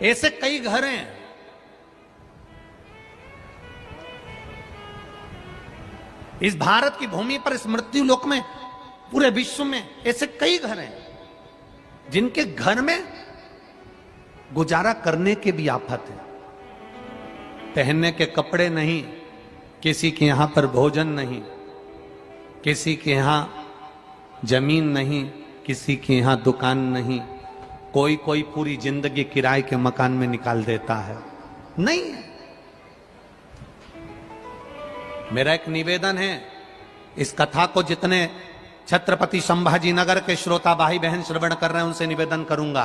ऐसे कई घर हैं। इस भारत की भूमि पर, इस मृत्यु लोक में, पूरे विश्व में ऐसे कई घर हैं जिनके घर में गुजारा करने के भी आफत है। पहनने के कपड़े नहीं, किसी के यहां पर भोजन नहीं, किसी के यहां जमीन नहीं, किसी के यहां दुकान नहीं, कोई कोई पूरी जिंदगी किराए के मकान में निकाल देता है। नहीं है। मेरा एक निवेदन है, इस कथा को जितने छत्रपति संभाजी नगर के श्रोता भाई बहन श्रवण कर रहे हैं उनसे निवेदन करूंगा,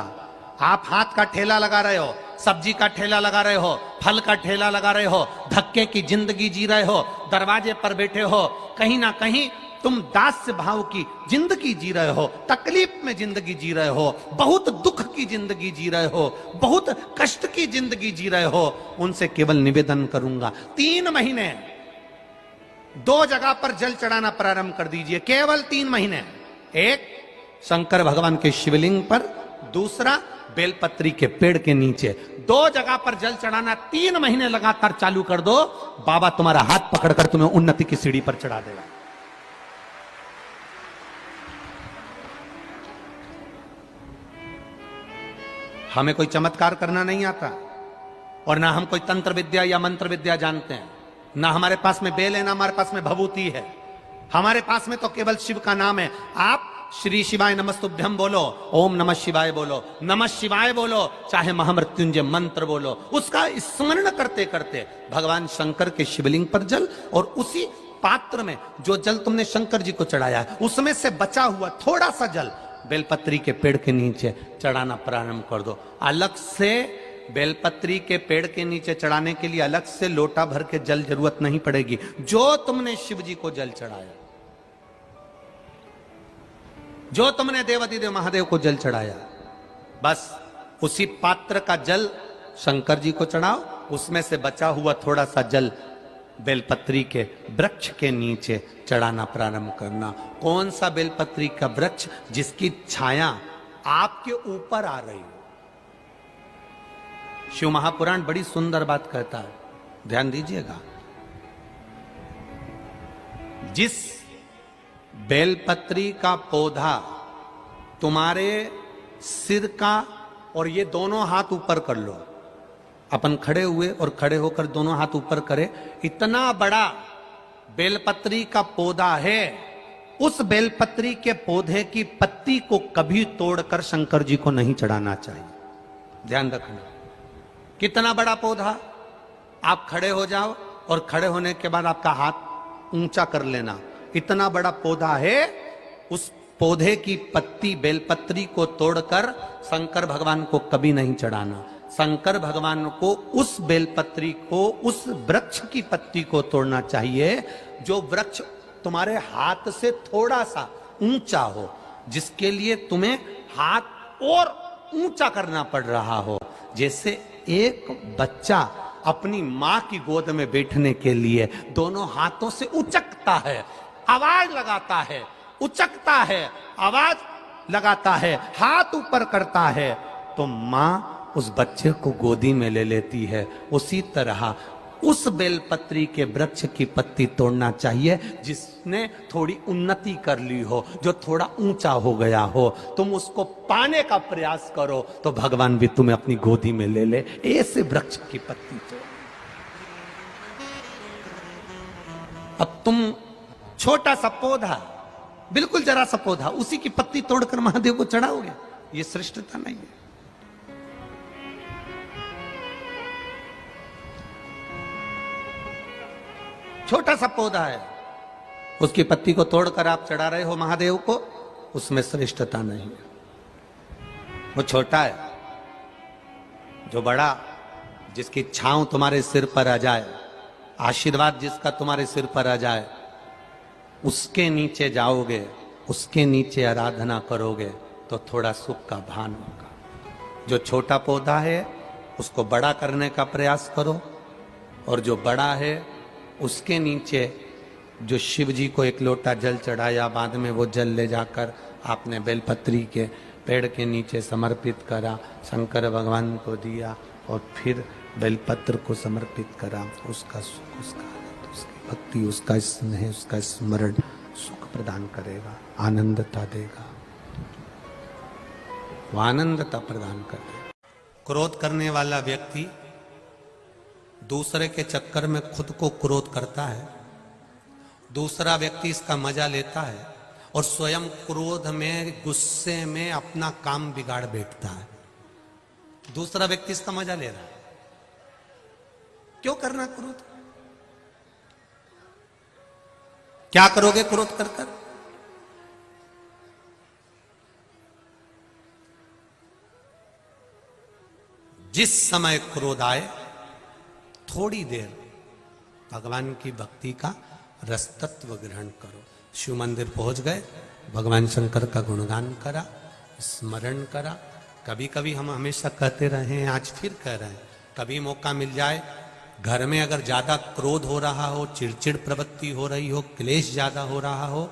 आप हाथ का ठेला लगा रहे हो, सब्जी का ठेला लगा रहे हो, फल का ठेला लगा रहे हो, धक्के की जिंदगी जी रहे हो, दरवाजे पर बैठे हो, कहीं ना कहीं तुम दास्य भाव की जिंदगी जी रहे हो, तकलीफ में जिंदगी जी रहे हो, बहुत दुख की जिंदगी जी रहे हो, बहुत कष्ट की जिंदगी जी रहे हो, उनसे केवल निवेदन करूंगा 3 महीने 2 जगह पर जल चढ़ाना प्रारंभ कर दीजिए। केवल 3 महीने। एक शंकर भगवान के शिवलिंग पर, दूसरा बेलपत्री के पेड़ के नीचे। 2 जगह पर जल चढ़ाना 3 महीने लगातार चालू कर दो, बाबा तुम्हारा हाथ पकड़कर तुम्हें उन्नति की सीढ़ी पर चढ़ा देगा। हमें कोई चमत्कार करना नहीं आता और ना हम कोई तंत्र विद्या या मंत्र विद्या जानते हैं, ना हमारे पास में बेल है, ना हमारे पास में भभूति है। हमारे पास में तो केवल शिव का नाम है। आप श्री शिवाय नमस्तुभ्यम बोलो, ओम नमः शिवाय बोलो, नमः शिवाय बोलो, चाहे महामृत्युंजय मंत्र बोलो, उसका स्मरण करते करते भगवान शंकर के शिवलिंग पर जल, और उसी पात्र में जो जल तुमने शंकर जी को चढ़ाया है उसमें से बचा हुआ थोड़ा सा जल बेलपत्री के पेड़ के नीचे चढ़ाना प्रारंभ कर दो। अलग से बेलपत्री के पेड़ के नीचे चढ़ाने के लिए अलग से लोटा भर के जल जरूरत नहीं पड़ेगी। जो तुमने शिव जी को जल चढ़ाया, जो तुमने देवाधिदेव महादेव को जल चढ़ाया, बस उसी पात्र का जल शंकर जी को चढ़ाओ, उसमें से बचा हुआ थोड़ा सा जल बेलपत्री के वृक्ष के नीचे चढ़ाना प्रारंभ करना। कौन सा बेलपत्री का वृक्ष? जिसकी छाया आपके ऊपर आ रही हो। शिव महापुराण बड़ी सुंदर बात कहता है, ध्यान दीजिएगा। जिस बेलपत्री का पौधा तुम्हारे सिर का, और ये दोनों हाथ ऊपर कर लो, अपन खड़े हुए और खड़े होकर दोनों हाथ ऊपर करे, इतना बड़ा बेलपत्री का पौधा है, उस बेलपत्री के पौधे की पत्ती को कभी तोड़कर शंकर जी को नहीं चढ़ाना चाहिए। ध्यान रखना। कितना बड़ा पौधा, आप खड़े हो जाओ और खड़े होने के बाद आपका हाथ ऊंचा कर लेना। इतना बड़ा पौधा है, उस पौधे की पत्ती बेलपत्री को तोड़कर शंकर भगवान को कभी नहीं चढ़ाना। शंकर भगवान को उस बेलपत्री को, उस वृक्ष की पत्ती को तोड़ना चाहिए जो वृक्ष तुम्हारे हाथ से थोड़ा सा ऊंचा हो, जिसके लिए तुम्हें हाथ और ऊंचा करना पड़ रहा हो। जैसे एक बच्चा अपनी मां की गोद में बैठने के लिए दोनों हाथों से उचकता है, आवाज लगाता है, उचकता है, आवाज लगाता है, हाथ ऊपर करता है, तो मां उस बच्चे को गोदी में ले लेती है। उसी तरह उस बेलपत्री के वृक्ष की पत्ती तोड़ना चाहिए जिसने थोड़ी उन्नति कर ली हो, जो थोड़ा ऊंचा हो गया हो। तुम उसको पाने का प्रयास करो तो भगवान भी तुम्हें अपनी गोदी में ले ले। ऐसे वृक्ष की पत्ती तोड़। अब तुम छोटा सा पौधा, बिल्कुल जरा सा पौधा, उसी की पत्ती तोड़कर महादेव को चढ़ाओगे, ये श्रेष्ठता नहीं है। छोटा सा पौधा है, उसकी पत्ती को तोड़कर आप चढ़ा रहे हो महादेव को, उसमें श्रेष्ठता नहीं है। वो छोटा है। जो बड़ा, जिसकी छांव तुम्हारे सिर पर आ जाए, आशीर्वाद जिसका तुम्हारे सिर पर आ जाए, उसके नीचे जाओगे, उसके नीचे आराधना करोगे तो थोड़ा सुख का भान होगा। जो छोटा पौधा है उसको बड़ा करने का प्रयास करो, और जो बड़ा है उसके नीचे जो शिव जी को एक लोटा जल चढ़ाया, बाद में वो जल ले जाकर आपने बेलपत्री के पेड़ के नीचे समर्पित करा, शंकर भगवान को दिया और फिर बेलपत्र को समर्पित करा। उसका सुख, उसका आनंद, उसकी भक्ति, उसका स्नेह, उसका स्मरण सुख प्रदान करेगा, आनंदता देगा, वो आनंदता प्रदान कर देगा। क्रोध करने वाला व्यक्ति दूसरे के चक्कर में खुद को क्रोध करता है, दूसरा व्यक्ति इसका मजा लेता है और स्वयं क्रोध में, गुस्से में अपना काम बिगाड़ बैठता है। दूसरा व्यक्ति इसका मजा ले रहा है। क्यों करना क्रोध? क्या करोगे क्रोध कर कर? जिस समय क्रोध आए थोड़ी देर भगवान की भक्ति का रसतत्व ग्रहण करो। शिव मंदिर पहुंच गए, भगवान शंकर का गुणगान करा, स्मरण करा। कभी कभी हम हमेशा कहते रहे हैं, आज फिर कह रहे हैं, कभी मौका मिल जाए, घर में अगर ज्यादा क्रोध हो रहा हो, चिड़चिड़ प्रवृत्ति हो रही हो, क्लेश ज्यादा हो रहा हो,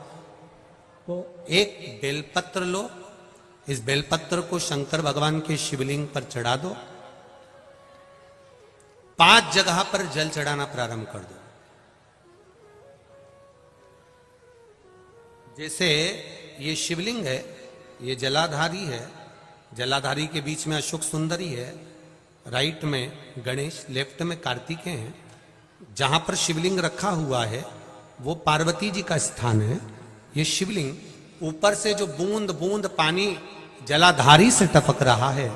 तो एक बेलपत्र लो, इस बेलपत्र को शंकर भगवान के शिवलिंग पर चढ़ा दो, 5 जगह पर जल चढ़ाना प्रारंभ कर दो। जैसे ये शिवलिंग है, ये जलाधारी है, जलाधारी के बीच में अशोक सुंदरी है, राइट में गणेश, लेफ्ट में कार्तिकेय हैं। जहां पर शिवलिंग रखा हुआ है वो पार्वती जी का स्थान है। ये शिवलिंग, ऊपर से जो बूंद बूंद पानी जलाधारी से टपक रहा है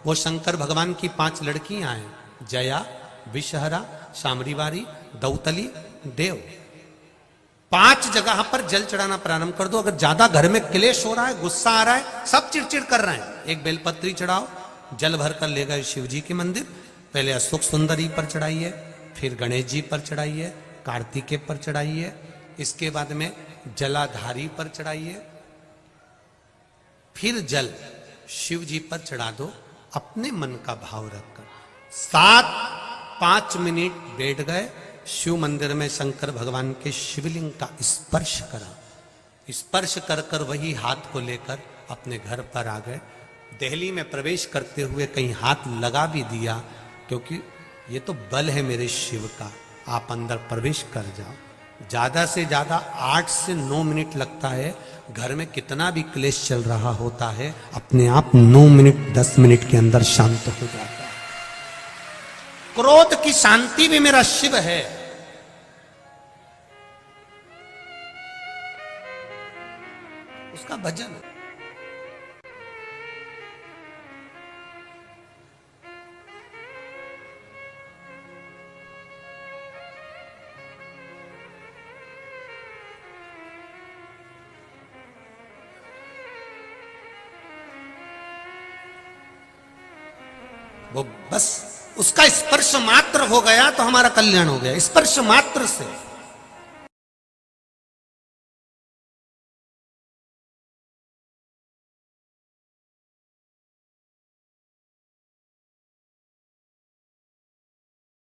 वो शंकर भगवान की 5 लड़कियां हैं, जया, विषहरा, शामरीवारी, दौतली, देव। 5 जगह पर जल चढ़ाना प्रारंभ कर दो। अगर ज्यादा घर में क्लेश हो रहा है, गुस्सा आ रहा है, सब चिड़चिड़ कर रहे हैं, एक बेलपत्री चढ़ाओ, जल भर कर ले गए शिव जी के मंदिर। पहले अशोक सुंदरी पर चढ़ाइए, फिर गणेश जी पर चढ़ाइए, कार्तिकेय पर चढ़ाइए, इसके बाद में जलाधारी पर चढ़ाइए, फिर जल शिव जी पर चढ़ा दो अपने मन का भाव रखकर। 5 मिनट बैठ गए, शिव मंदिर में शंकर भगवान के शिवलिंग का स्पर्श करा, स्पर्श कर कर वही हाथ को लेकर अपने घर पर आ गए। दिल्ली में प्रवेश करते हुए कहीं हाथ लगा भी दिया, क्योंकि ये तो बल है मेरे शिव का, आप अंदर प्रवेश कर जाओ। ज्यादा से ज्यादा 8 से 9 मिनट लगता है। घर में कितना भी क्लेश चल रहा होता है, अपने आप 9 मिनट 10 मिनट के अंदर शांत हो जाता है। क्रोध की शांति भी मेरा शिव है। उसका भजन है। वो बस उसका स्पर्श मात्र हो गया तो हमारा कल्याण हो गया। स्पर्श मात्र से